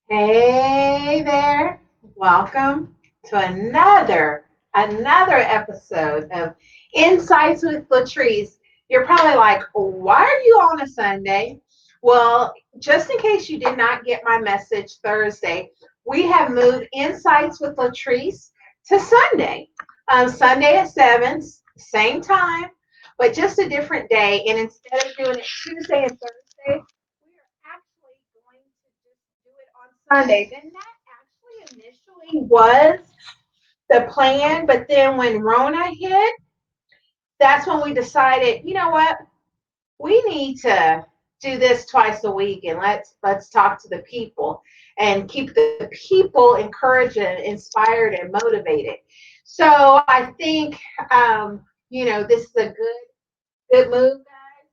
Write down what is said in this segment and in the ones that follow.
Hey there. Welcome to another episode of Insights with Latrese. You're probably like, why are you on a Sunday? Well, just in case you did not get my message Thursday, we have moved Insights with Latrese to Sunday. Sunday at 7, same time, but just a different day. And instead of doing it Tuesday and Thursday, we are actually going to just do it on Sundays. And that actually initially was the plan, but then when Rona hit, that's when we decided, you know what, we need to do this twice a week and let's talk to the people and keep the people encouraged and inspired and motivated. So I think this is a good move, guys.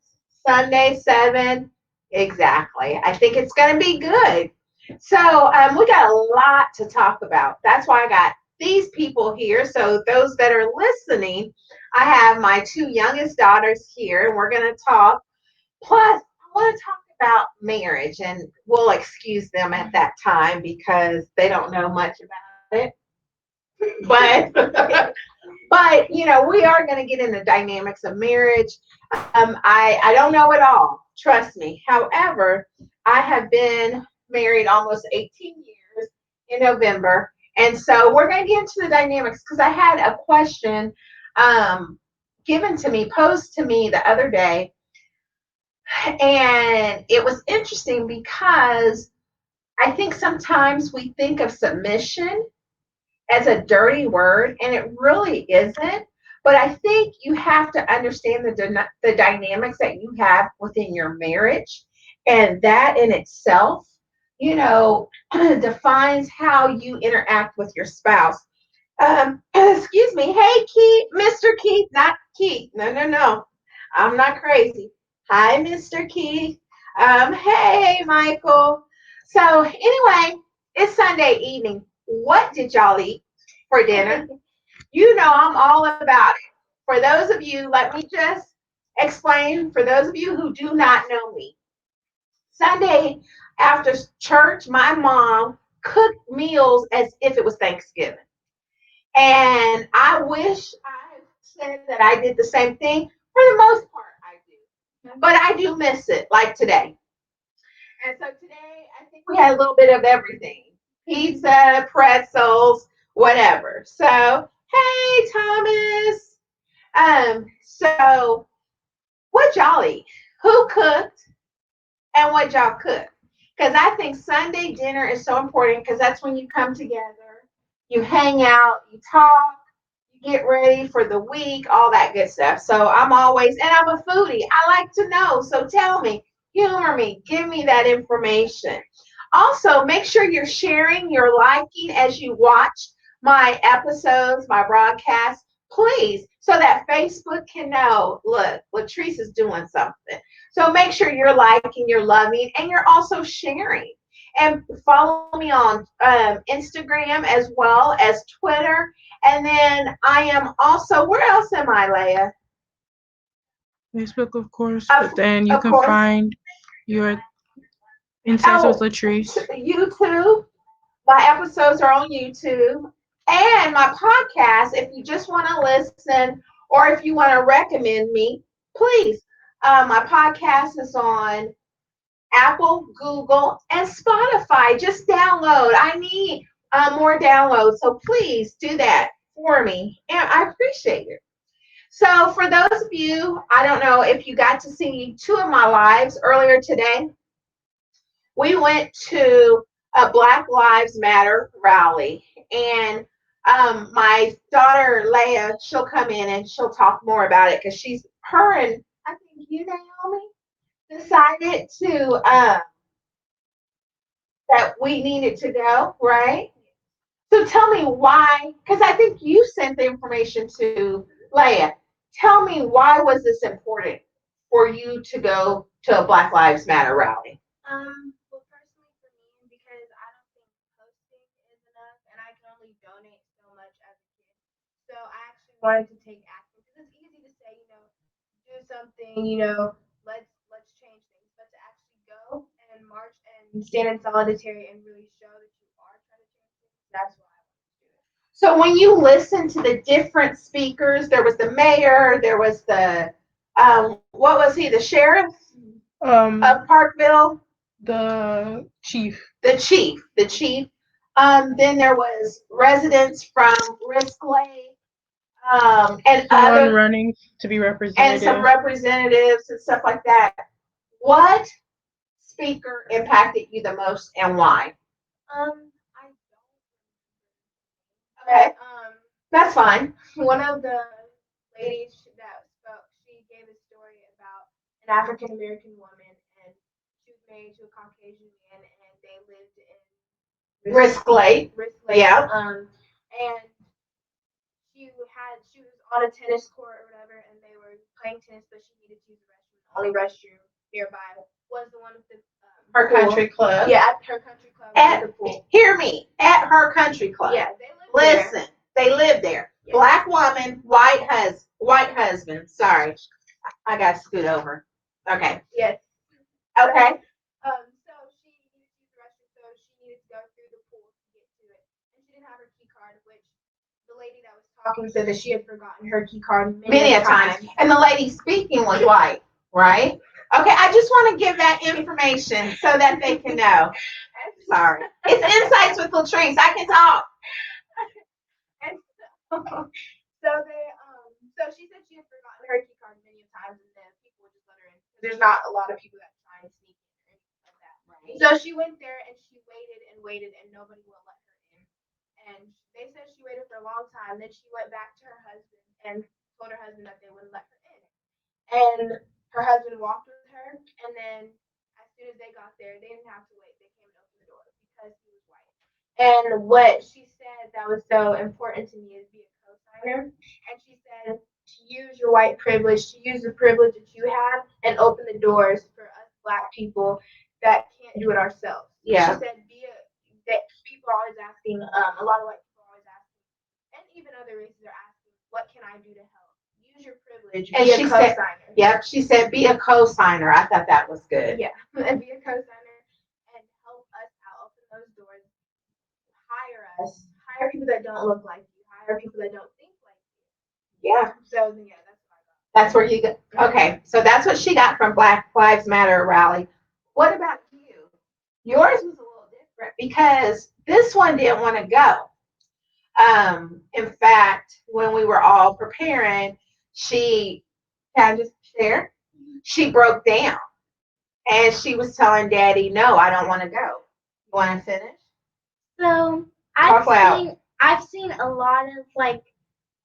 Sunday 7. Exactly. I think it's going to be good. So we got a lot to talk about. That's why I got these people here. So those that are listening, I have my two youngest daughters here, and we're going to talk. Plus, I want to talk about marriage, and we'll excuse them at that time because they don't know much about it. But we are going to get in the dynamics of marriage. I don't know it all, trust me. However, I have been married almost 18 years in November. And so we're going to get into the dynamics because I had a question um, given to me, posed to me the other day. And it was interesting because I think sometimes we think of submission as a dirty word, and it really isn't. But I think you have to understand the dynamics that you have within your marriage, and that in itself, defines how you interact with your spouse. Excuse me, hey Keith, Mr. Keith, not Keith. No, no, no, I'm not crazy. Hi, Mr. Keith. Hey, Michael. So anyway, it's Sunday evening. What did y'all eat for dinner? You know I'm all about it. For those of you, let me just explain. For those of you who do not know me, Sunday after church, my mom cooked meals as if it was Thanksgiving. And I wish I said that I did the same thing. For the most part, I do. But I do miss it, like today. And so today, I think we had a little bit of everything: pizza, pretzels, whatever. So, hey, Thomas. So what y'all eat? Who cooked and what y'all cook? Because I think Sunday dinner is so important because that's when you come together, you hang out, you talk, you get ready for the week, all that good stuff. So and I'm a foodie. I like to know. So tell me, humor me, give me that information. Also, make sure you're sharing, you're liking as you watch my episodes, my broadcasts, please, so that Facebook can know, look, Latrice is doing something. So make sure you're liking, you're loving, and you're also sharing. And follow me on Instagram as well as Twitter. And then I am also, where else am I, Leah? Facebook, of course, Of, but then you of can course. find your Insights with Oh, Latrice. YouTube. My episodes are on YouTube. And my podcast, if you just want to listen or if you want to recommend me, please. My podcast is on Apple, Google, and Spotify. Just download. I need more downloads. So please do that for me. And I appreciate it. So, for those of you, I don't know if you got to see two of my lives earlier today. We went to a Black Lives Matter rally, and my daughter Leah, she'll come in and she'll talk more about it because her and I think you, Naomi, decided to that we needed to go, right? So tell me why, because I think you sent the information to Leah. Tell me, why was this important for you to go to a Black Lives Matter rally? Well, personally for me, because I don't think posting is enough, and I can only donate so much as a kid. So I actually wanted to take action because it's easy to say, do something, let's change things, but to actually go and march and and stand in solidarity and really show that you are trying to change things. That's why I want to do it. So when you listen to the different speakers, there was the mayor, there was the what was he, the sheriff Um, of Parkville, the chief, the chief. Then there was residents from Riskley, and someone other running to be and some representative. representatives and stuff like that. What speaker impacted you the most and why? I don't. Okay, But that's fine. one of the ladies that spoke, she gave a story about an African American woman, and she was married to a Caucasian man, and they lived in Riskley. Risk Lake. Yeah. And she was on a tennis court or whatever, and they were playing tennis, but she needed to use the restroom. The only restroom nearby was the one with the Her pool. country club. Yeah, at her country club with the pool. Hear me, at her country club. Yeah, they lived there. Listen, they live there. Yeah. Black woman, white husband. Sorry, I got to scoot over. Okay. Yes. Okay. So she needed to use the restroom, so she needed to go through the pool to get to it, and she didn't have her key card, which the lady that was talking said that she had forgotten her key card Many a times. And the lady speaking was white, right? Okay, I just want to give that information so that they can know. Sorry. It's Insights with Latrese. I can talk. And so she said she had forgotten her key card many times, and then people would just let her in. There's not a lot of people that try and sneak in or anything like that. Right. So she went there and she waited, and nobody would let her in. And they said she waited for a long time. Then she went back to her husband and told her husband that they wouldn't let her in. And her husband walked with her, and then as soon as they got there, they didn't have to wait. They came and opened the door because he was white. And what she said that was so important to me is be a co-signer. And she said to use your white privilege, to use the privilege that you have, and open the doors for us Black people that can't do it ourselves. Yeah. She said that people are always asking, a lot of white people are always asking, and even other races are asking, what can I do to help? Use your privilege. And be she a said, co-signer. yep, she said be a co-signer. I thought that was good. Yeah, and be a co-signer and help us out, open those doors, hire people that don't look like you, hire people that don't think like you. Yeah. So yeah, that's what I got. That's where you go. Okay, so that's what she got from Black Lives Matter rally. What about you? Yours was a little different because this one didn't want to go. In fact, when we were all preparing, she can I just share? She broke down and she was telling Daddy, "No, I don't want to go. You want to finish?" So Talk loud. I've seen a lot of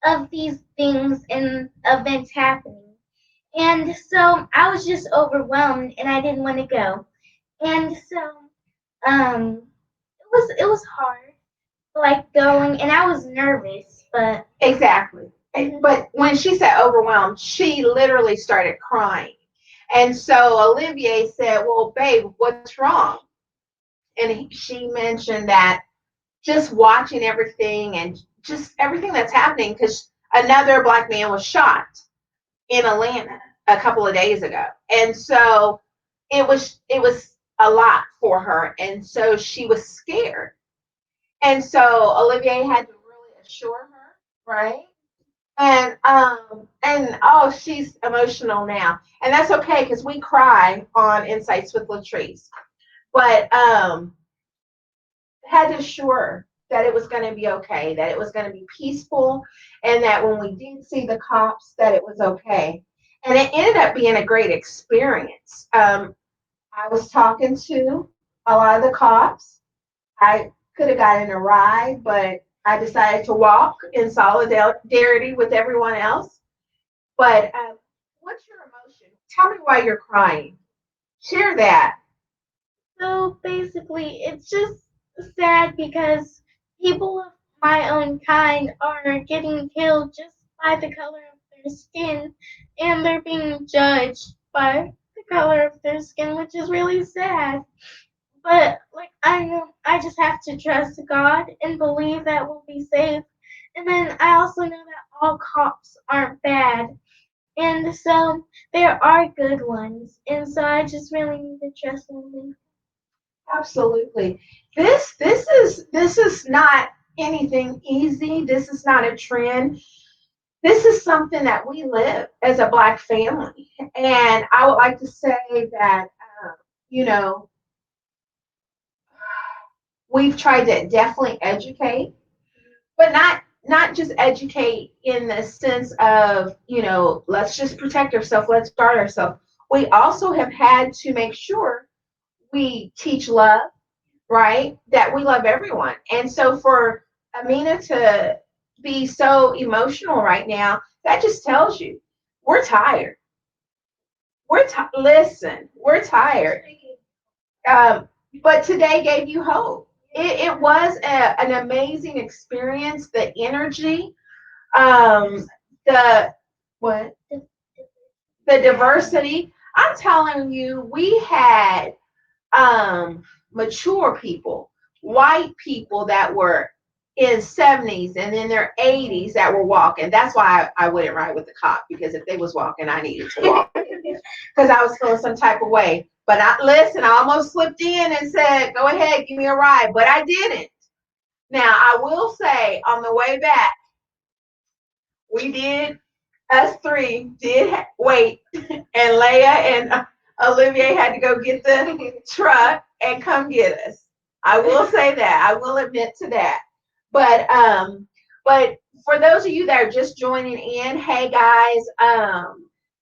of these things and events happening. And so I was just overwhelmed and I didn't want to go. And so it was hard going and I was nervous, but Exactly. But when she said overwhelmed, she literally started crying. And so Olivier said, "Well, babe, what's wrong?" And she mentioned that just watching everything and just everything that's happening because another Black man was shot in Atlanta a couple of days ago. And so it was a lot for her. And so she was scared. And so Olivier had to really assure her, right? And oh, she's emotional now. And that's okay because we cry on Insights with Latrese. But had to assure her that it was going to be okay, that it was going to be peaceful, and that when we did see the cops, that it was okay. And it ended up being a great experience. I was talking to a lot of the cops. I could have gotten a ride, but I decided to walk in solidarity with everyone else. But what's your emotion? Tell me why you're crying. Share that. so basically it's just sad because people of my own kind are getting killed just by the color of their skin and they're being judged by the color of their skin, which is really sad. But I know I just have to trust God and believe that we'll be safe. And then I also know that all cops aren't bad. And so there are good ones. And so I just really need to trust in them. Absolutely. This is not anything easy. This is not a trend. This is something that we live as a Black family. And I would like to say that, you know, we've tried to definitely educate, but not just educate in the sense of, let's just protect ourselves, let's guard ourselves. We also have had to make sure we teach love, right? That we love everyone. And so for Amina to be so emotional right now, that just tells you we're tired. Listen, we're tired. Um, but today gave you hope. It was an amazing experience. The energy, the what, the diversity. I'm telling you, we had mature people, white people that were in 70s and in their 80s that were walking. That's why I wouldn't ride with the cop, because if they was walking, I needed to walk because I was feeling some type of way. But listen, I almost slipped in and said, "Go ahead, give me a ride," but I didn't. Now I will say, on the way back, we did. Us three did wait, and Leia and Olivier had to go get the truck and come get us. I will say that. I will admit to that. But for those of you that are just joining in, hey guys,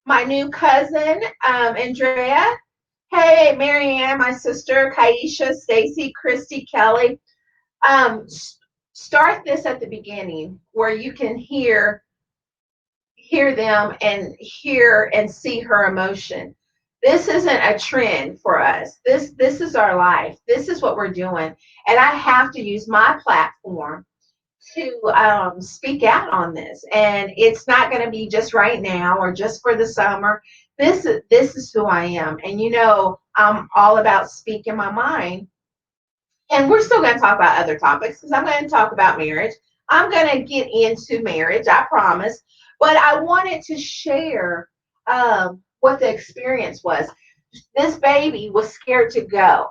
my new cousin, Andrea. Hey, Marianne, my sister, Kaisha, Stacy, Christy, Kelly. Um, Start this at the beginning where you can hear them and hear and see her emotion. This isn't a trend for us. This is our life. This is what we're doing. And I have to use my platform to speak out on this. And it's not going to be just right now or just for the summer. This is who I am. And I'm all about speaking my mind. And we're still going to talk about other topics because I'm going to talk about marriage. I'm going to get into marriage, I promise. But I wanted to share what the experience was. This baby was scared to go.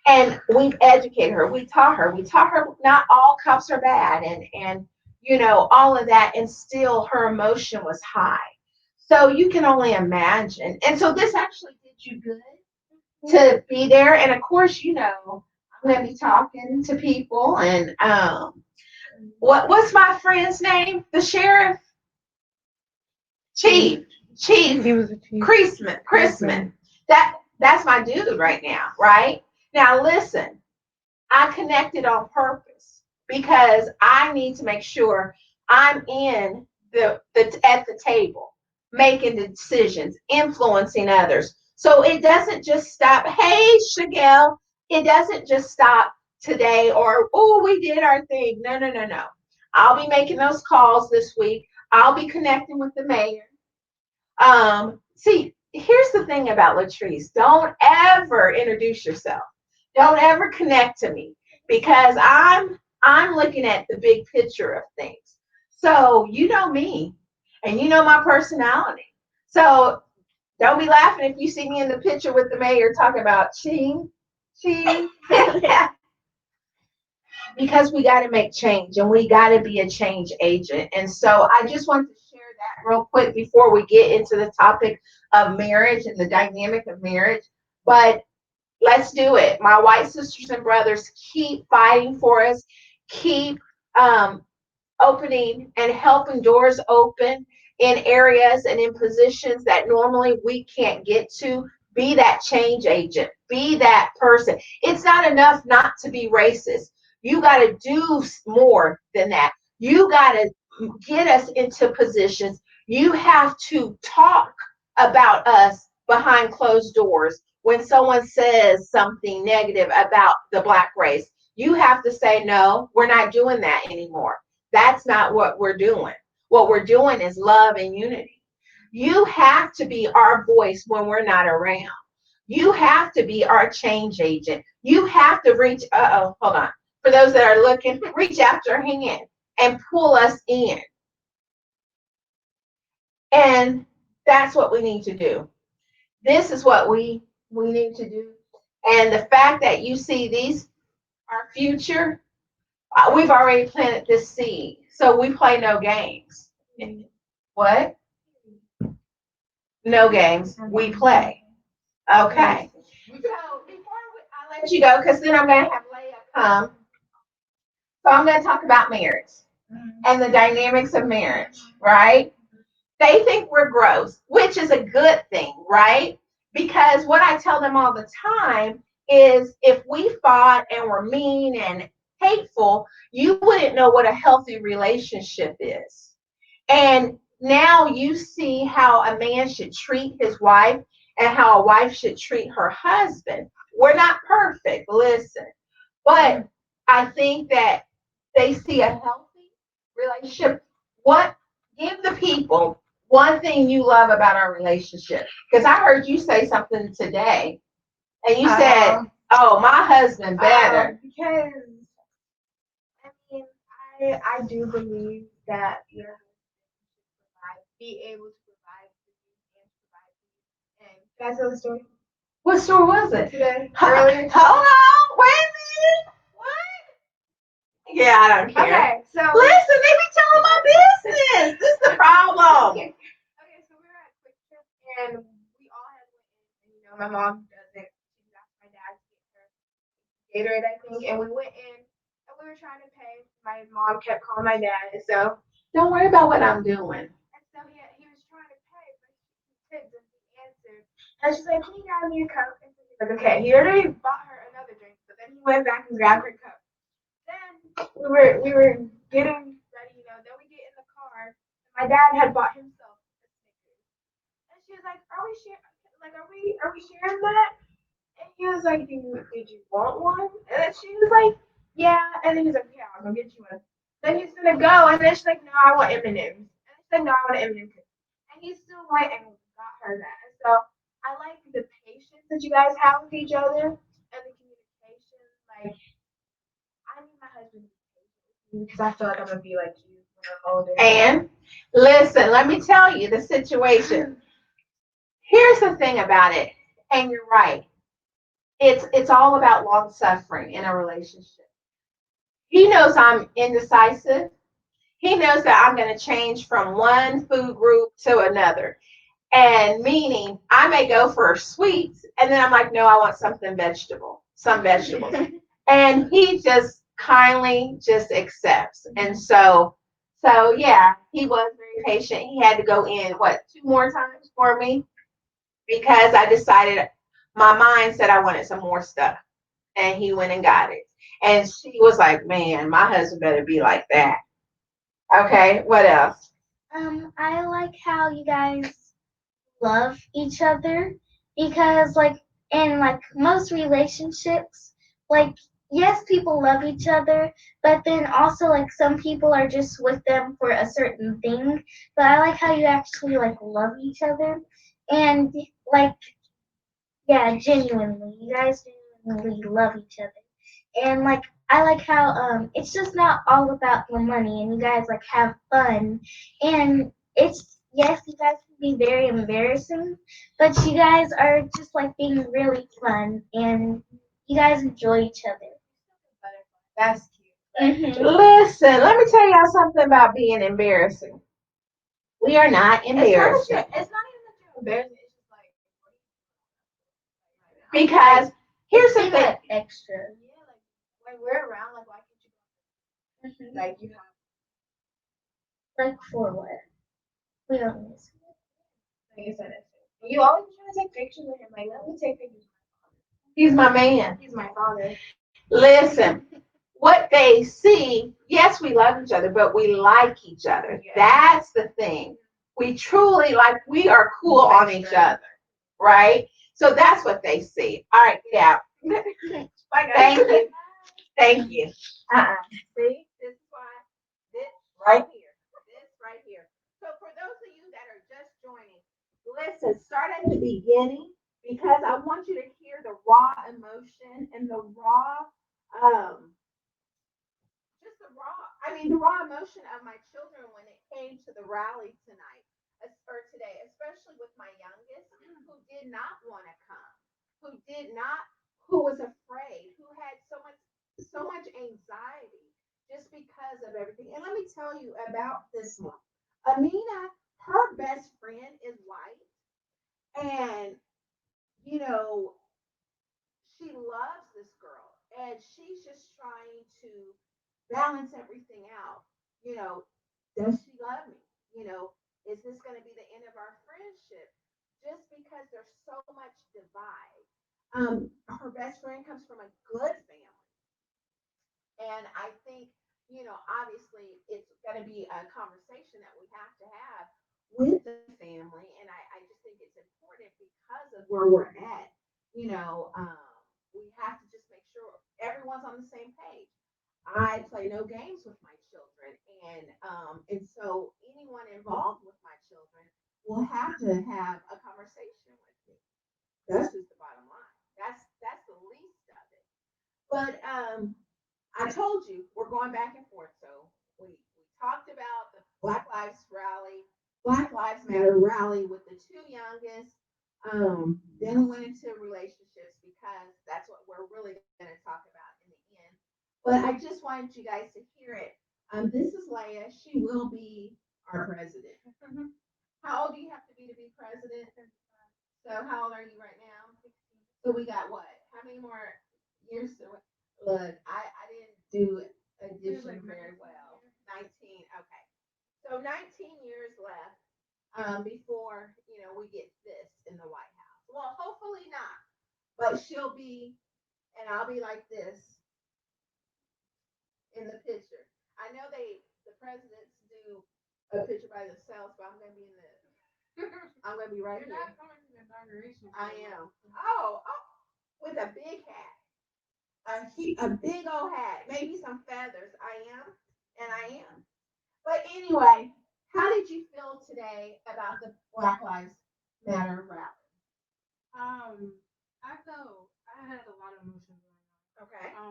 And we educated her. We taught her. We taught her not all cops are bad and all of that. And still her emotion was high. So you can only imagine. And so this actually did you good to be there. And of course, I'm going to be talking to people. And what's my friend's name? The sheriff, chief, chief, He was a chief. Chrisman. That's my dude right now, right? Now listen, I connected on purpose because I need to make sure I'm in the at the table, making the decisions, influencing others. So it doesn't just stop. Hey, Shigelle, it doesn't just stop today or we did our thing. No, no, no, no. I'll be making those calls this week. I'll be connecting with the mayor. See, here's the thing about Latrese. Don't ever introduce yourself. Don't ever connect to me because I'm looking at the big picture of things. So you know me and you know my personality. So don't be laughing if you see me in the picture with the mayor talking about ching, ching. Because we got to make change and we got to be a change agent. And so I just want to share that real quick before we get into the topic of marriage and the dynamic of marriage. But let's do it. My white sisters and brothers, keep fighting for us. Keep um, opening and helping doors open in areas and in positions that normally we can't get to. Be that change agent. Be that person. It's not enough not to be racist. You got to do more than that. You got to get us into positions. You have to talk about us behind closed doors when someone says something negative about the Black race. You have to say, no, we're not doing that anymore. That's not what we're doing. What we're doing is love and unity. You have to be our voice when we're not around. You have to be our change agent. You have to reach, hold on. For those that are looking, reach out your hand and pull us in. And that's what we need to do. This is what we need to do. And the fact that you see these our future, we've already planted this seed. So we play no games. What? No games. We play. Okay. So before I let you go, because then I'm going to have Leah come. So I'm going to talk about marriage and the dynamics of marriage, right? They think we're gross, which is a good thing, right? Because what I tell them all the time is if we fought and were mean and hateful, you wouldn't know what a healthy relationship is. And now you see how a man should treat his wife and how a wife should treat her husband. We're not perfect, listen. But I think that they see a healthy relationship. What give the people one thing you love about our relationship? Because I heard you say something today, and you said, "Oh, my husband better." Because I mean, I do believe that your husband should be able to provide for you and provide for you. And can I tell the story What store was it? today? Hold Earlier. on, wait a minute. What? Yeah, I don't care. Okay, so Listen, they be telling my business. This is the problem. okay, so we were at Quick Trip and we all had went in, and my mom doesn't. She asked my dad to get her Gatorade, I think, and we went in and we were trying to pay. My mom kept calling my dad, and so Don't worry about what I'm doing. he was trying to pay, but he couldn't, and he answered. And she's like, "Can you grab me a cup?" And so he's like, "Okay." He already bought her another drink, but then he went back and grabbed her cup. Then we were getting ready, Then we get in the car, and my dad had bought himself a Snickers, and she was like, "Are we sharing? Like, are we sharing that?" And he was like, "Did you want one?" And then she was like, "Yeah." And then he's like, "Yeah, I'll go get you one." Then he's gonna go, and then she's like, "No, I want M&Ms." And he said, "No, I want M&Ms." And he still went and got her that. And so I like the patience that you guys have with each other and the communication. Like I need my husband to be patient with me because I feel like I'm gonna be like you when I'm older. And listen, let me tell you the situation. Here's the thing about it, and you're right. It's all about long suffering in a relationship. He knows I'm indecisive. He knows that I'm going to change from one food group to another. And meaning I may go for sweets and then I'm like, no, I want something vegetable, some vegetables. And he just kindly just accepts. And so yeah, he was very patient. He had to go in two more times for me because I decided my mind said I wanted some more stuff. And he went and got it. And she was like, man, my husband better be like that. Okay, what else? I like how you guys love each other because like in like most relationships, like yes, people love each other, but then also like some people are just with them for a certain thing. But I like how you actually like love each other and like yeah, genuinely. You guys genuinely love each other. And like I like how it's just not all about the money and you guys like have fun and it's yes, you guys can be very embarrassing, but you guys are just like being really fun and you guys enjoy each other. That's cute. Listen, let me tell y'all something about being embarrassing. We are not embarrassed. It's not even that you're embarrassing. It's just like Because here's the Being thing. like extra. yeah, like when we're around, like why can't you like you have Like for what? We don't miss like you said it. You always trying to take pictures of him. Like let me take pictures. He's my man. He's my father. Listen, what they see, yes, we love each other, but we like each other. Yeah. That's the thing. We truly we are cool on each other, right? So that's what they see. All right, get out. Bye guys. Thank you. Thank you. See, this is why this right here. This right here. So for those of you that are just joining, listen, start at the beginning because I want you to hear the raw emotion and the raw just the raw emotion of my children when it came to the rally tonight or today, especially with my youngest who did not want to come, who who was afraid, who had so much anxiety just because of everything. And let me tell you about this one. Amina, her best friend is white, and you know, she loves this girl, and she's just trying to balance everything out. You know, does she love me? You know, is this going to be the end of our friendship? Just because there's so much divide. Her best friend comes from a good family, and I think, obviously it's going to be a conversation that we have to have with the family. And I just think it's important because of where we're at. You know, we have to just make sure everyone's on the same page. I play no games with my children, and so anyone involved with my children will have to have a conversation with me. That's just the bottom line. That's the least of it. But I told you we're going back and forth. So we talked about the Black Lives Matter rally with the two youngest. Then we went into relationships because that's what we're really going to talk about in the end. But I just wanted you guys to hear it. This is Leia. She will be our president. How old do you have to be president? So how old are you right now? So we got what? How many more years? Look, I didn't do addition very well. 19. Okay. So 19 years left before, we get this in the White House. Well, hopefully not. But she'll be, and I'll be like this in the picture. I know the presidents do a picture by themselves, but I'm going to be in the, I'm going to be right You're here. not coming to the inauguration. I am. Oh, with a big hat. A big old hat, maybe some feathers. I am, and I am. But anyway, how did you feel today about the Black Lives Matter rally? Um, I had a lot of emotions going on. Okay. I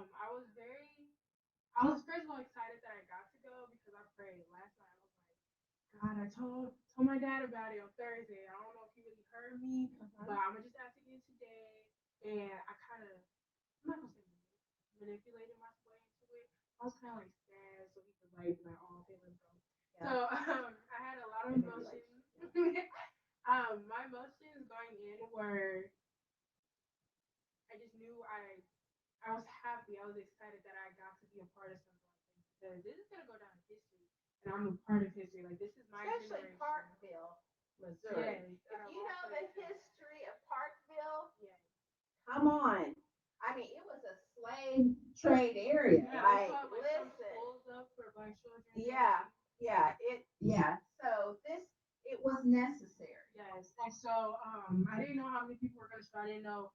was first of all excited that I got to go because I prayed last night. I was like, God, I told my dad about it on Thursday. I don't know if he really heard me, but I'm gonna just ask again today. And I kind of, I'm not gonna say manipulated my way into it. I was kind of like sad, so he could like be like, oh, okay, let's go. Yeah. So I had a lot of emotions. My emotions going in were I just knew I was happy. I was excited that I got to be a part of something like this because this is gonna go down in history, and I'm a part of history. Like this is my Especially generation. Parkville, Missouri. Yes, If you know the history of Parkville, yes. come on. I mean, it was a slave trade area. Yeah, Like, they put like some listen. schools up for black children. Yeah. So it was necessary. Yes, and so I didn't know how many people were gonna show. I didn't know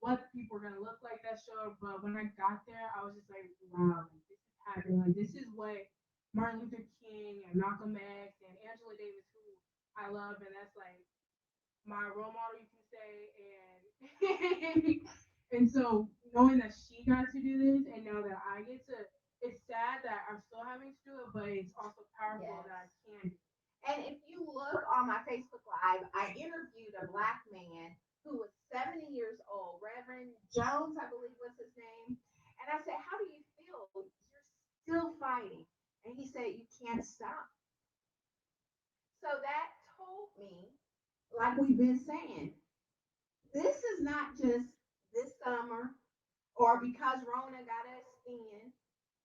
what people were gonna look like that show, but when I got there, I was just like, wow, like, this is happening. Like this is what Martin Luther King and Malcolm X and Angela Davis, who I love, and that's like my role model, you can say, and and so knowing that she got to do this, and now that I get to, it's sad that I'm still having to do it, but it's also powerful Yes. that I can do it. And if you look on my Facebook Live, I interviewed a black man who was 70 years old, Reverend Jones, I believe was his name. And I said, how do you feel? You're still fighting. And he said, you can't stop. So that told me, like we've been saying, this is not just this summer or because Rona got us in.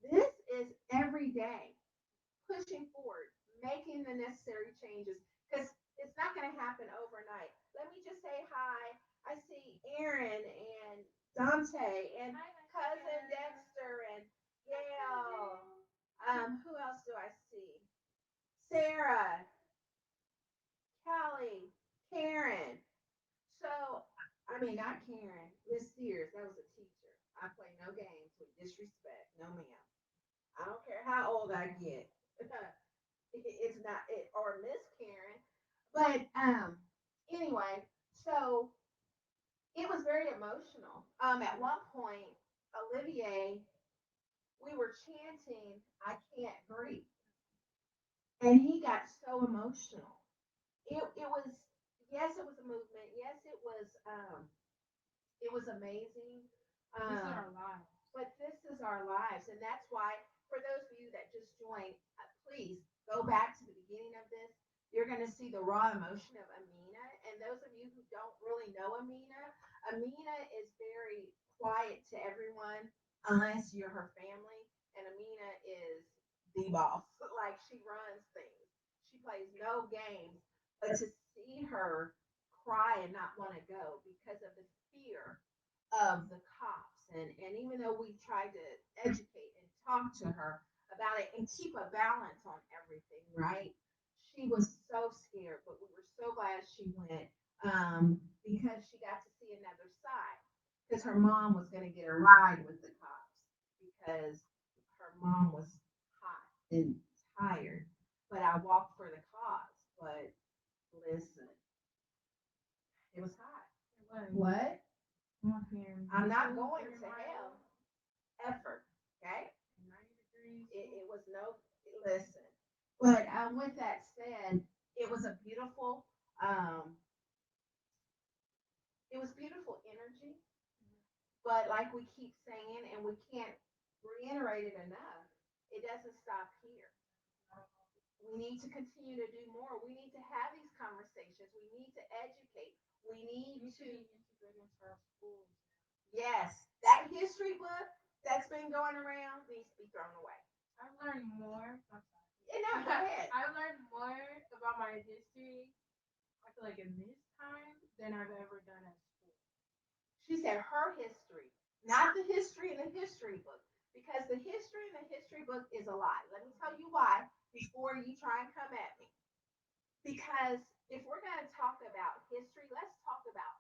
This is every day pushing forward, making the necessary changes because it's not going to happen overnight. Let me just say hi. I see Aaron and Dante and cousin Dexter and Gail. Who else do I see? Sarah, Kelly, Karen. So, I mean, not Karen, Miss Sears. That was a teacher. I play no games with disrespect. No, ma'am. I don't care how old I get. It's not it or Miss Karen. But anyway, so it was very emotional. At one point, Olivier, we were chanting "I can't breathe," and he got so emotional. It was, yes, it was a movement. Yes, it was It was amazing. This is Um, our lives. but this is our lives, and that's why, for those of you that just joined, please go back to the beginning of this. You're going to see the raw emotion of Amina. And those of you who don't really know Amina, Amina is very quiet to everyone unless you're her family. And Amina is the boss. Like, she runs things. She plays no games. But to see her cry and not want to go because of the fear of the cops. And even though we tried to educate and talk to her about it and keep a balance on everything, right? She was so scared, but we were so glad she went, because she got to see another side. Because her mom was going to get a ride with the cops because her mom was hot and tired. But I walked for the cause. But listen, it was hot. It was. What? I'm here. I'm not going to hell ever. Okay? 90 degrees. It was no listen. But with that said, it was a beautiful um it was beautiful energy. But like we keep saying, and we can't reiterate it enough, it doesn't stop here. We need to continue to do more. We need to have these conversations. We need to educate. We need We should to, be integrated into our schools. yes, that history book that's been going around needs to be thrown away. I've learned more. I'm You know, go sorry. ahead. I've learned more about my history, I feel like in this time, than I've ever done at school. She said her history, not the history in the history book, because the history in the history book is a lie. Let me tell you why before you try and come at me. Because if we're going to talk about history, let's talk about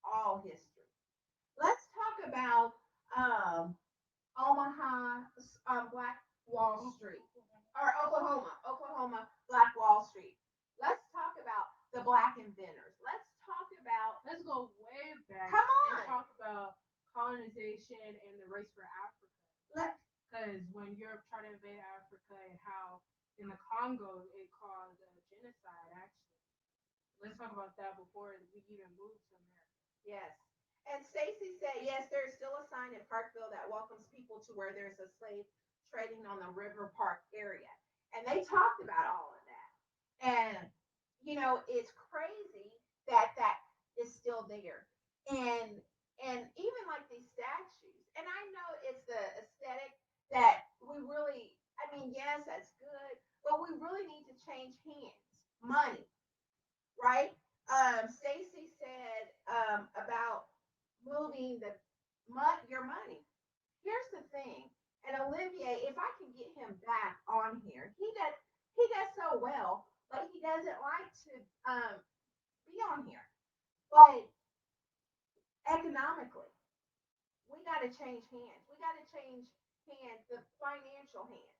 all history. Let's talk about Omaha, Black Wall Street, or Oklahoma, Black Wall Street. Let's talk about the black inventors. Let's talk about, Let's go way back come and on, talk about colonization and the race for Africa. let, Because when Europe tried to invade Africa and how in the Congo it caused a genocide, actually. Let's talk about that before we even move to America. yes. And Stacy said, yes, there is still a sign in Parkville that welcomes people to where there's a slave trading on the River Park area. And they talked about all of that. And, it's crazy that that is still there. And even like these statues. And I know it's the aesthetic that we really, I mean, yes, that's good, but we really need to change hands. Money, right? Stacy said about moving your money. Here's the thing, and Olivier, if I can get him back on here, he does so well, but he doesn't like to be on here. But economically, we got to change hands. We got to change hands, the financial hands.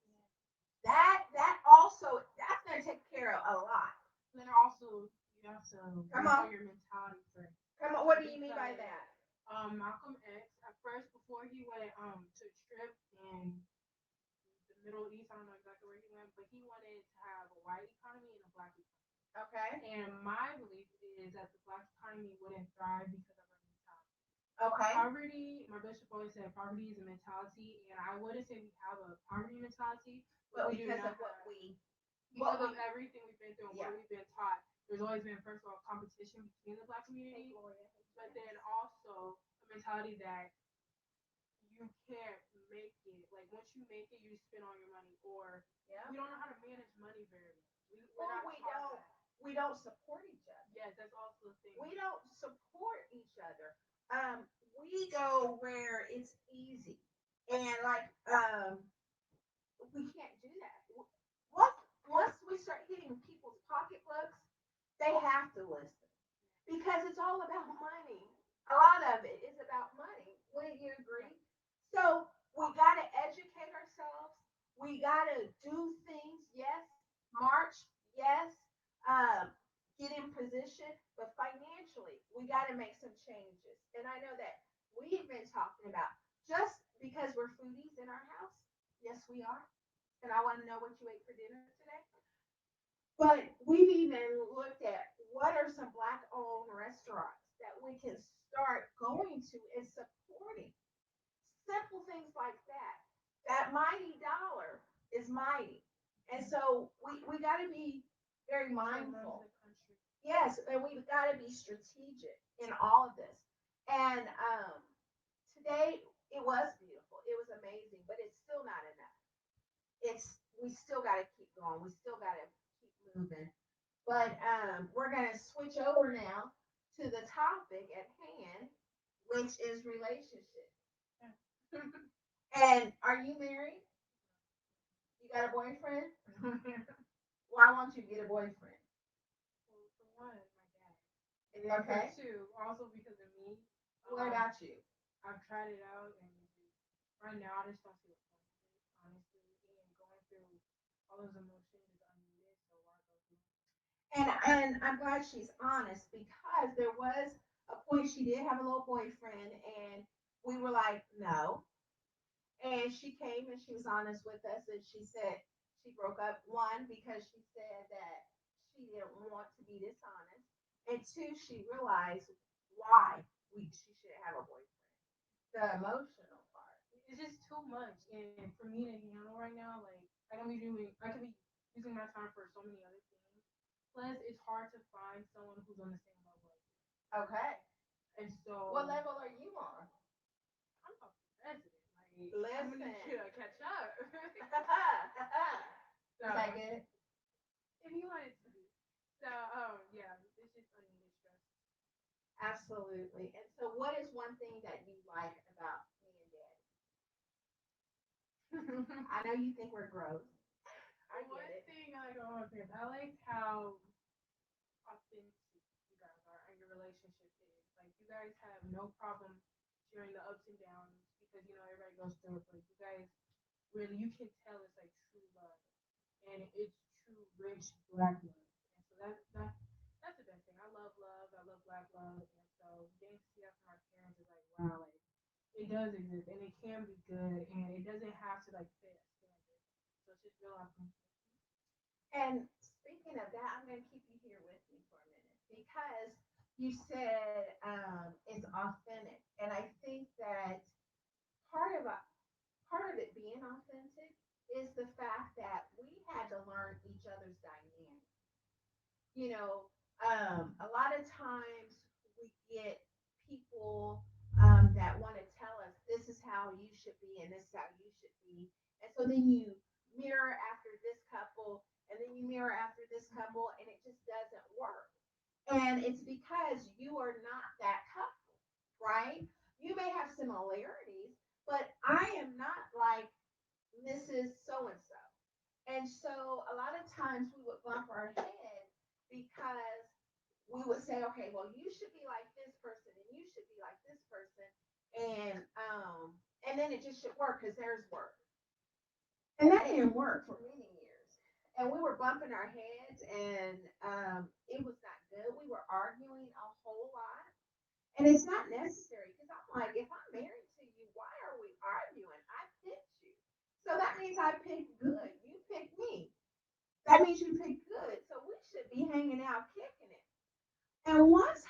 That also that's gonna take care of a lot. Then also, you have to Come work on on, your mentality first. come on. What do you mean by that? Malcolm X, at first, before he went to trip in the Middle East, I don't know exactly where he went, but he wanted to have a white economy and a black economy. Okay, And my belief is that the black economy wouldn't thrive because of our mentality. okay, Poverty, my bishop always said poverty is a mentality, and I wouldn't say we have a poverty mentality, but but we do because of not what have, we, because of everything we've been through and yeah, what we've been taught. There's always been, first of all, competition between the black Hey, community, Gloria. but then also a mentality that you can't make it. Like once you make it, you spend all your money, or yeah. we don't know how to manage money very well. We're Or not taught that. we don't support each other. Yes, that's also the thing. We don't support each other. We go where it's easy, and like we can't do that. Once we start hitting people's pocketbooks, they have to listen because it's all about money. A lot of it is about money. Wouldn't you agree? So we got to educate ourselves. We got to do things. Yes, march. Yes, um, get in position. But financially, we got to make some changes. And I know that we've been talking about just because we're foodies in our house. Yes, we are. And I want to know what you ate for dinner today. But we've even looked at what are some black owned restaurants that we can start going into is supporting simple things like that. That mighty dollar is mighty. And so we got to be very mindful. Yes, and we've got to be strategic in all of this. And today it was beautiful. It was amazing, but it's still not enough. It's we still got to keep going. We still got to keep moving. But we're going to switch over now to the topic at hand, which is relationship. And are you married? You got a boyfriend? Why won't you get a boyfriend? Well, for one, my dad. And then Okay. for two, also because of me. What about you? I've tried it out, and right now I just don't see the point of it, honestly. And going through all those emotions is unneeded, so why go through it? And I'm glad she's honest because there was a point she did have a little boyfriend, and we were like, no. And she came and she was honest with us, and she said she broke up one because she said that she didn't want to be dishonest, and two, she realized why she should have a boyfriend. The emotional part. It's just too much, and for me to handle right now, like I could be using my time for so many other things. Plus, it's hard to find someone who's on the same level as you. Okay. And so, What level are you on? I'm a president. Like, I'm gonna Listen. need to catch up. Is So, that good? if you wanted to be. So, yeah, it's just unneeded stress. Absolutely. And so, what is one thing that you like about me and Daddy? I know you think we're gross. I One get it. thing I like about my parents, I like how authentic you guys are and your relationship is. Like you guys have no problem sharing the ups and downs because you know everybody goes through it, but you guys really you can tell it's like true love and it's true rich black love. And so that's the best thing. I love love. I love black love, and so getting to see that from my parents is like wow, like it does exist and it can be good and it doesn't have to like fit a standard. So it's just real authentic. And speaking of that, I'm going to keep you here with me for a minute because you said it's authentic, and I think that part of part of it being authentic is the fact that we had to learn each other's dynamic. You know, a lot of times we get people that want to tell us this is how you should be and this is how you should be. And so then you mirror after this couple and then you mirror after this couple and it just doesn't work. And it's because you are not that couple, right? You may have similarities, but I am not like Mrs. So and so. And so a lot of times we would bump our head because we would say, okay, well, you should be like this person and you should be like this person, and then it just should work because there's work, and that didn't work for many years. And we were bumping our heads, and it was not good. We were arguing a whole lot, and it's not necessary because I'm like, if I'm married to you, why are we arguing? I picked you, so that means I picked good. You picked me. That means you picked good. So we should be hanging out, kicking it. And once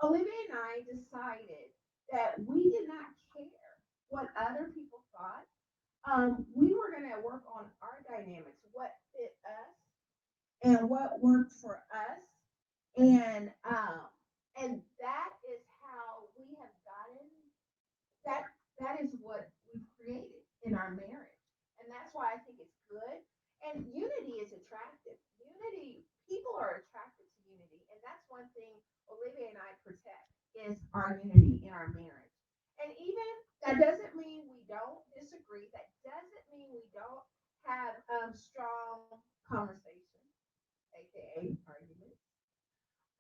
Olivia and I decided that we did not care what other people thought, we were going to work on our dynamics, what fit us and what worked for us, and that is how we have gotten that. That is what we've created in our marriage, and that's why I think it's good. And unity is attractive. Unity, people are attracted to unity, and that's one thing Olivia and I protect is our unity in our marriage. And even that doesn't mean we don't disagree. That doesn't mean we don't have strong conversations, aka arguments.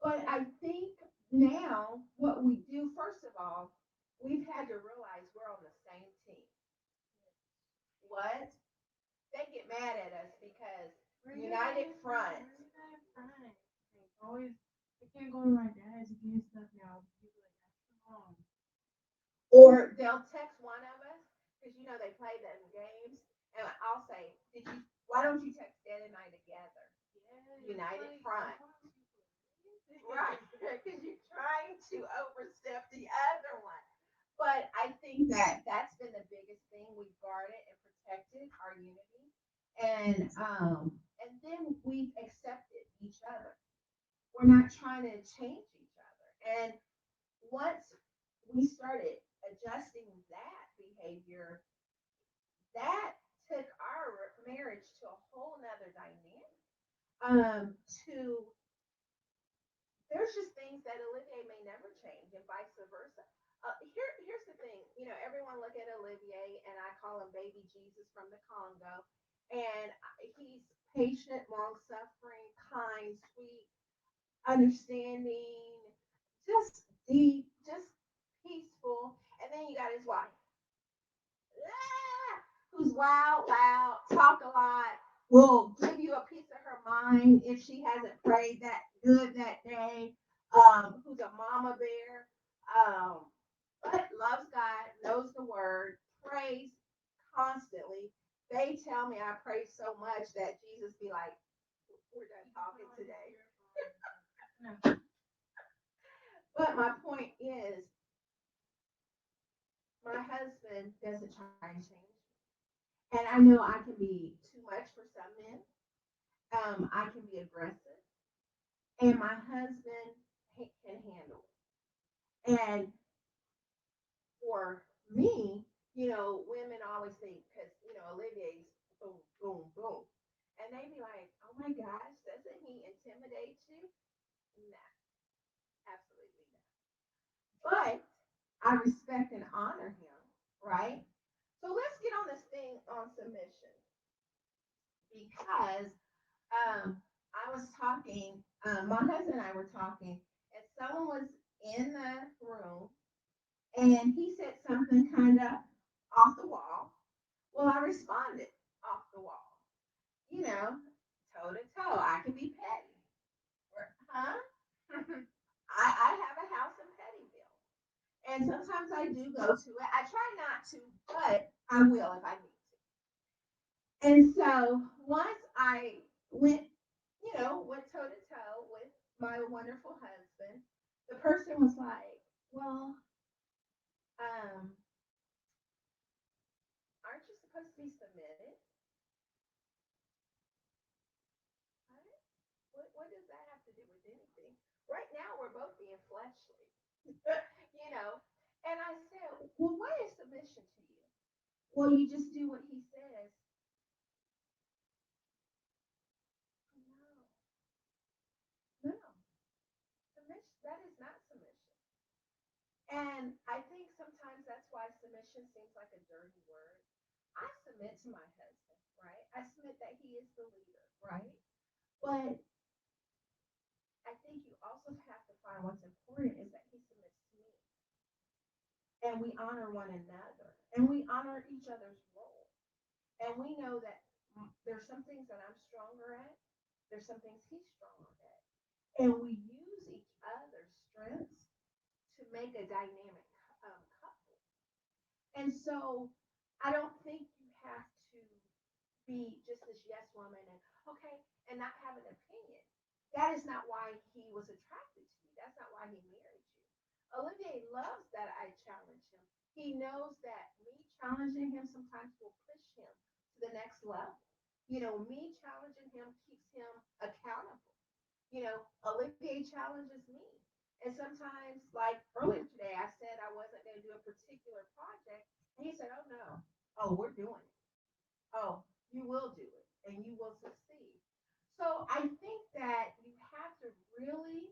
But I think now what we do, first of all, we've had to realize we're on the same team. What? They get mad at us because United Front. United Front. Like, always, I can't go to my dad's to get stuff now. People like, that's wrong. Or they'll text one of us because you know they play them games, and I'll say, "Did you? Why don't you text Dad and I together?" Yeah, United like, Front, why don't you- right? Because you're trying to overstep the other one. think that that's been the biggest thing we've guarded and protected our unity, and then we've accepted each other. We're not trying to change each other. And once we started adjusting that behavior, that took our marriage to a whole nother dynamic. To there's just things that Olivier may never change, and vice versa. Here's the thing. Everyone look at Olivier, and I call him Baby Jesus from the Congo, and he's patient, long suffering, kind, sweet, understanding, just deep, just peaceful. And then you got his wife, who's wild, loud, talk a lot, will give you a piece of her mind if she hasn't prayed that good that day. Who's a mama bear, but loves God, knows the word, prays constantly. They tell me I pray so much that Jesus be like, we're done talking today. But my point is, my husband doesn't try and change me. And I know I can be too much for some men. I can be aggressive, and my husband can handle it. And for me, women always think because Olivier's boom, boom, boom, and they be like, "Oh my gosh, doesn't he intimidate you?" No, absolutely not. But I respect and honor him, right? So let's get on this thing on submission because I was talking, my husband and I were talking, and someone was in the room and he said something kind of off the wall. Well, I responded off the wall, you know, toe to toe. I can be petty. Huh? I have a house in Pettyville. And sometimes I do go to it. I try not to, but I will if I need to. And so once I went toe to toe with my wonderful husband, the person was like, well, um, aren't you supposed to be submitted? Huh? What does that have to do with anything? Right now, we're both being fleshly, you know. And I said, well, what is submission to you? Well, you just do what he says. No, no, submission. That is not submission. And I think sometimes that's why submission seems like a dirty word. I submit to my husband, right? I submit that he is the leader, right? But I think you also have to find what's important is that he submits to me. And we honor one another. And we honor each other's role. And we know that there's some things that I'm stronger at. There's some things he's stronger at. And we use each other's strengths to make a dynamic couple. And so I don't think you have to be just this yes woman and okay and not have an opinion. That is not why he was attracted to you. That's not why he married you. Olivier loves that I challenge him. He knows that me challenging him sometimes will push him to the next level. Me challenging him keeps him accountable. Olivier challenges me. And sometimes, like earlier today, I said I wasn't going to do a particular project. And he said, oh no. Oh, we're doing it. Oh, you will do it and you will succeed. So I think that you have to really,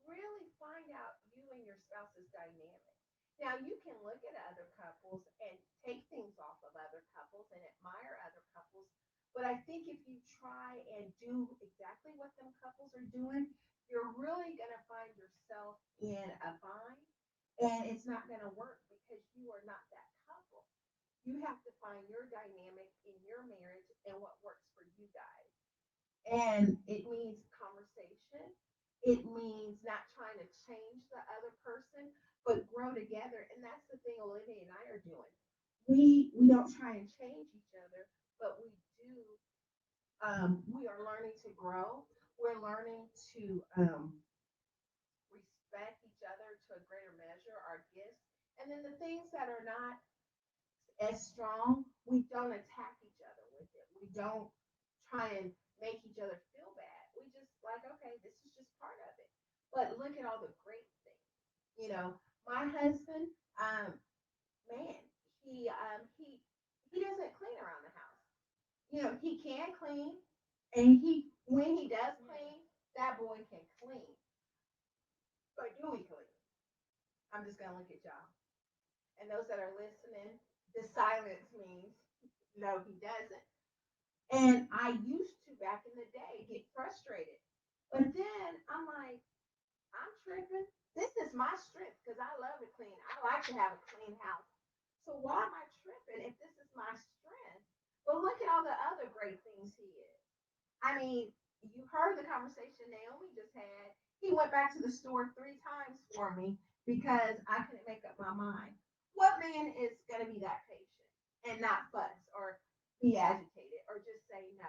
really find out you and your spouse's dynamic. Now, you can look at other couples and take things off of other couples and admire other couples. But I think if you try and do exactly what them couples are doing, you're really going to find yourself in a bind and it's not going to work because you are not that couple. You have to find your dynamic in your marriage and what works for you guys. And it means conversation. It means not trying to change the other person, but grow together. And that's the thing Olivia and I are doing. We don't try and change each other, but we do. We are learning to grow. We're learning to respect each other to a greater measure, our gifts, And then the things that are not as strong, we don't attack each other with it. We don't try and make each other feel bad. We just like, okay, this is just part of it. But look at all the great things. My husband, um, man, he doesn't clean around the house. He can clean, and he when he does clean, that boy can clean. But do he clean? I'm just gonna look at y'all. And those that are listening, the silence means no, he doesn't. And I used to back in the day get frustrated. But then I'm like, I'm tripping. This is my strength because I love to clean. I like to have a clean house. So why am I tripping if this is my strength? But look at all the other great things he is. I mean, you heard the conversation Naomi just had. He went back to the store 3 times for me because I couldn't make up my mind. What man is going to be that patient and not fuss or be agitated or just say no?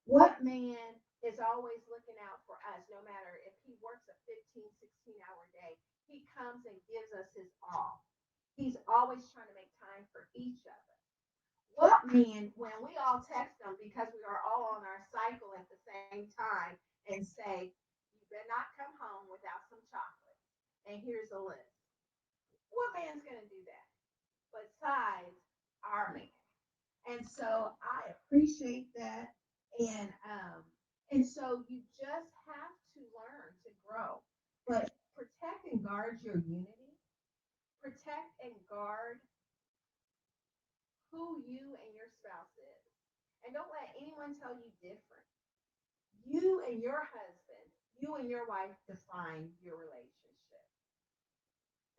What man is always looking out for us, no matter if he works a 15, 16-hour day? He comes and gives us his all. He's always trying to make time for each other. What man, when we all text them because we are all on our cycle at the same time and say, you better not come home without some chocolate, and here's a list. What man's going to do that besides our man? And so I appreciate that. And so you just have to learn to grow. But protect and guard your unity. Protect and guard who you and your spouse is. And don't let anyone tell you different. You and your husband, you and your wife define your relationship.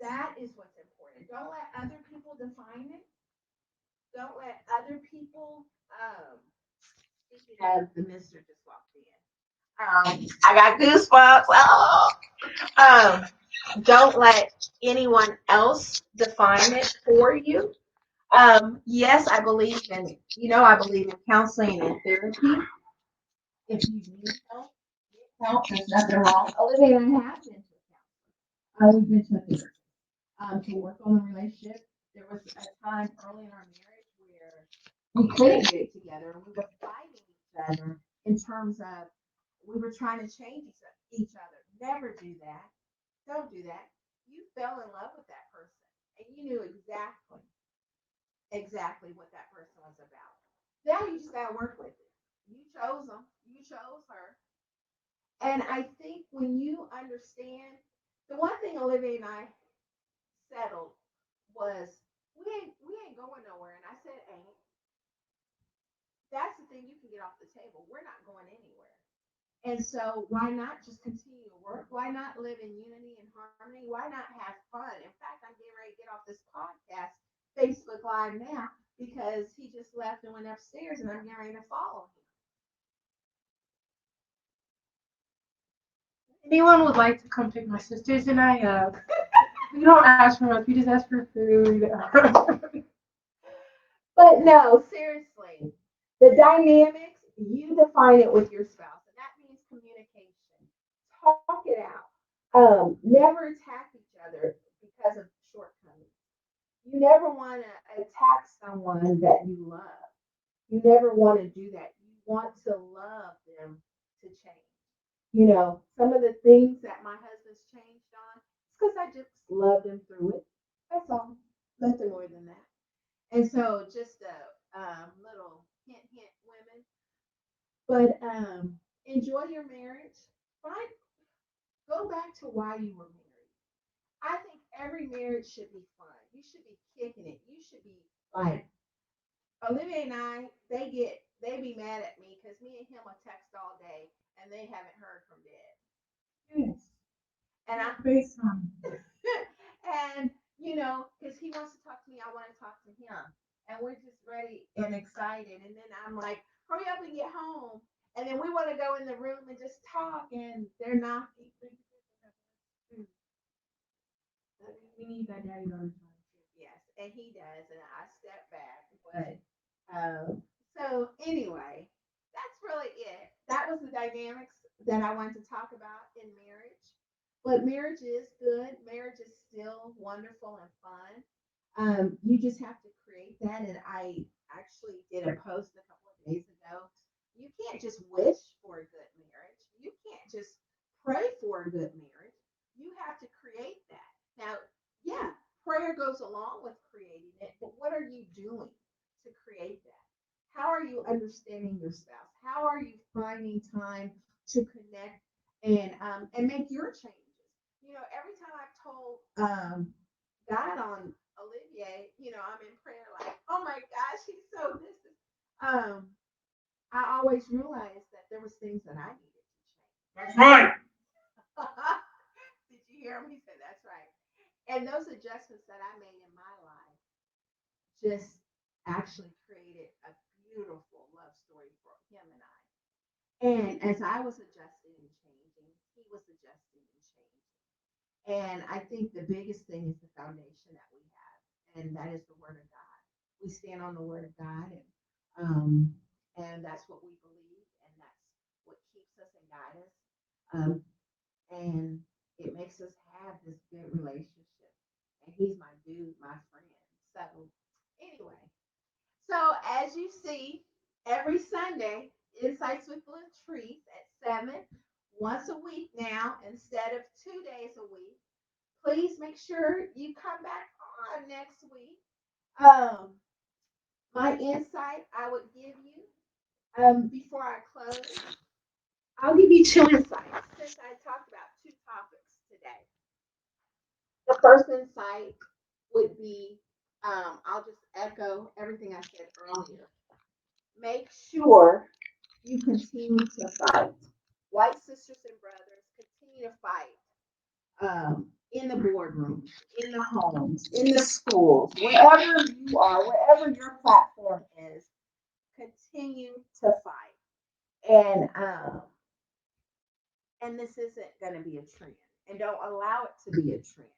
That is what's important. Don't let other people define it. Don't let other people. Speaking of, the mister just walked in. I got goosebumps. Oh, um, don't let anyone else define it for you. Yes, I believe I believe in counseling and therapy. If you need help, get help. There's nothing wrong. Olivia and I have been to a counselor. We've been to a therapist to work on the relationship. There was a time early in our marriage where we couldn't get it together, and we were fighting each other in terms of we were trying to change each other. Never do that. Don't do that. You fell in love with that person, and you knew exactly what that person was about. Now you just gotta work with it. You chose them. You chose her. And I think when you understand, the one thing Olivia and I settled was we ain't going nowhere. And I said, ain't. That's the thing you can get off the table. We're not going anywhere. And so why not just continue to work? Why not live in unity and harmony? Why not have fun? In fact, I'm getting ready to get off this podcast, Facebook Live now, because he just left and went upstairs and I'm getting ready to follow him. Anyone would like to come pick my sisters and I up? We don't ask for much. We just ask for food. But no, seriously, the dynamics, you define it with your spouse, and that means communication. Talk it out. Never attack each other because of shortcomings. You never want to attack someone that you love. You never want to do that. You want to love them to change. Some of the things that my husband's changed on, it's because I just loved him through it. That's all. Nothing more than that. And so just a little hint, hint, women. But enjoy your marriage. Find Go back to why you were married. I think every marriage should be fun. You should be kicking it. You should be like Olivia and I. They be mad at me because me and him will text all day and they haven't heard from Dad. Yes. And I FaceTime. and because he wants to talk to me, I want to talk to him, and we're just ready and excited. And then I'm like, hurry up and get home. And then we want to go in the room and just talk, and they're knocking. We need that daddy daughter time. Yes, and he does, and I step back. But so anyway, that's really it. That was the dynamics that I wanted to talk about in marriage. But marriage is good. Marriage is still wonderful and fun. You just have to create that. And I actually did a post a couple of days ago. You can't just wish for a good marriage. You can't just pray for a good marriage. You have to create that. Now, yeah, prayer goes along with creating it, but what are you doing to create that? How are you understanding your spouse? How are you finding time to connect and make your changes? Every time I've told God on Olivier, I'm in prayer like, oh my gosh, he's so this is I always realized that there was things that I needed to change. That's right. Did you hear him? He said that's right. And those adjustments that I made in my life just actually created a beautiful love story for him and I. And as I was adjusting and changing, he was adjusting and changing. And I think the biggest thing is the foundation that we have, and that is the Word of God. We stand on the Word of God, and that's what we believe, and that's what keeps us and guides us. Um, and it makes us have this good relationship. And he's my dude, my friend. So, anyway, so as you see, every Sunday, Insights with Latrice at 7, once a week now, instead of 2 days a week. Please make sure you come back on next week. Um, my insight I would give you before I close, I'll give you two insights since I talked about two topics today. The first insight would be I'll just echo everything I said earlier. Make sure you continue to fight. White sisters and brothers, continue to fight in the boardrooms, in the homes, in the schools, wherever you are, wherever your platform is, continue to fight. And this isn't going to be a trend, and don't allow it to be a trend.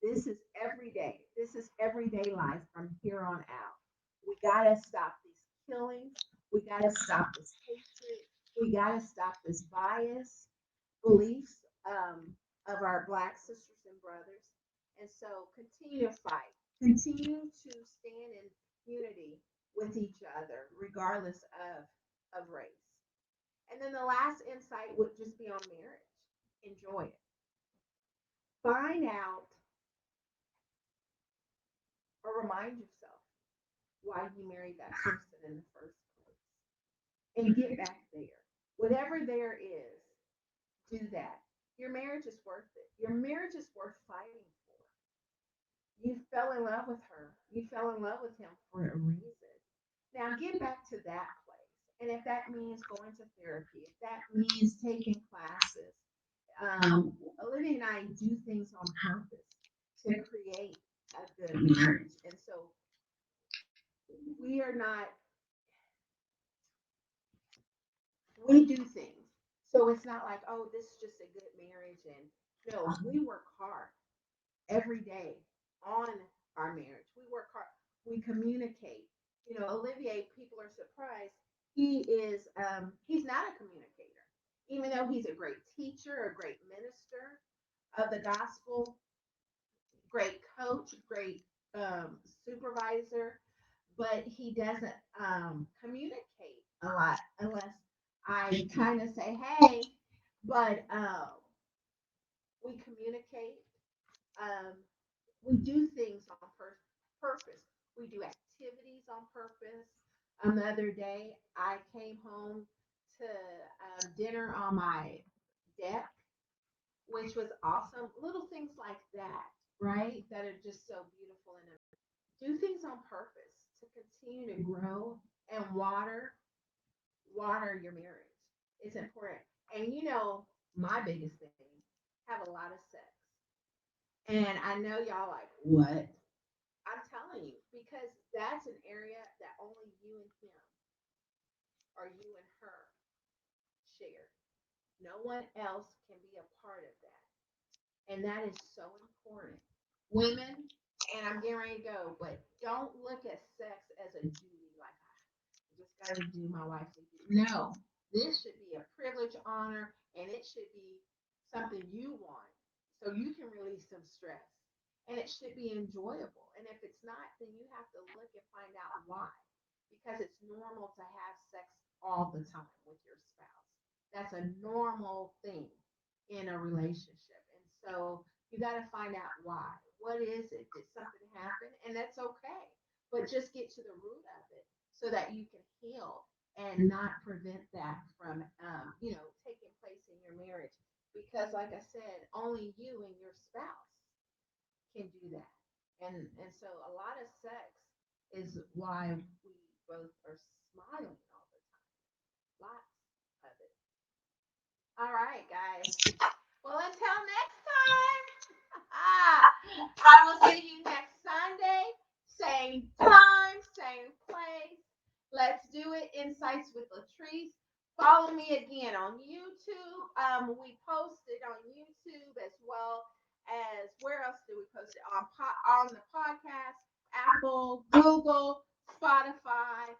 This is every day. This is everyday life from here on out. We got to stop these killings. We got to stop this hatred. We got to stop this bias beliefs of our Black sisters and brothers. And so continue to fight. Continue to stand in unity with each other, regardless of race. And then the last insight would just be on marriage. Enjoy it. Find out or remind yourself why you married that person in the first place. And get back there. Whatever there is, do that. Your marriage is worth it. Your marriage is worth fighting for. You fell in love with her. You fell in love with him for a reason. Now get back to that place. And if that means going to therapy, if that means taking classes, Olivia and I do things on purpose to create a good marriage. And so we are not, we do things. So it's not like, oh, this is just a good marriage. And no, we work hard every day on our marriage. We work hard. We communicate. Olivier, people are surprised. He's not a communicator, even though he's a great teacher, a great minister of the gospel, great coach, great supervisor, but he doesn't communicate a lot unless I kind of say, hey, but we communicate. Um, we do things on purpose. We do activities on purpose. The other day, I came home to dinner on my deck, which was awesome. Little things like that, right? That are just so beautiful and do things on purpose to continue to grow and water your marriage. It's important. And my biggest thing, have a lot of sex. And I know y'all like, what? I'm telling you, because that's an area that only you and him or you and her share. No one else can be a part of that. And that is so important. Women, and I'm getting ready to go, but don't look at sex as a duty, like I just got to do my wife's duty. No, this should be a privilege, honor, and it should be something you want. so you can release some stress. And it should be enjoyable. And if it's not, then you have to look and find out why. Because it's normal to have sex all the time with your spouse. That's a normal thing in a relationship. And so you got to find out why. What is it? Did something happen? And that's okay. But just get to the root of it so that you can heal and not prevent that from, taking place in your marriage. Because, like I said, only you and your spouse can do that. And so a lot of sex is why we both are smiling all the time. Lots of it. All right, guys. Well, until next time, I will see you next Sunday. Same time, same place. Let's do it. Insights with Latrese. Follow me again on YouTube. We post it on YouTube as well as where else do we post it? On the podcast, Apple, Google, Spotify.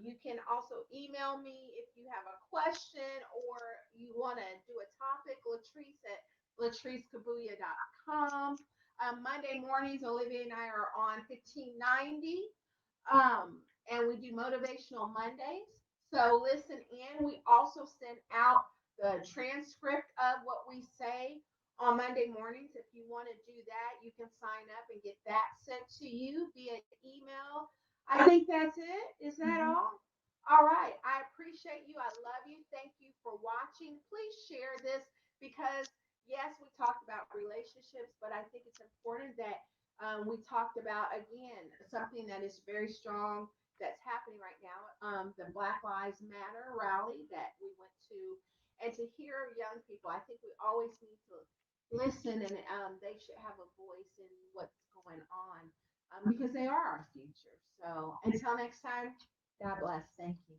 You can also email me if you have a question or you want to do a topic, Latrese at latrese.kabuya.com. Monday mornings, Olivia and I are on 1590, and we do motivational Mondays. So listen in. We also send out the transcript of what we say on Monday mornings. If you want to do that, you can sign up and get that sent to you via email. I think that's it. Is that all? All right. I appreciate you. I love you. Thank you for watching. Please share this because, yes, we talked about relationships, but I think it's important that we talked about, again, something that is very strong that's happening right now, the Black Lives Matter rally that we went to, and to hear young people. I think we always need to listen, and they should have a voice in what's going on because they are our future. So until next time, God bless. Thank you.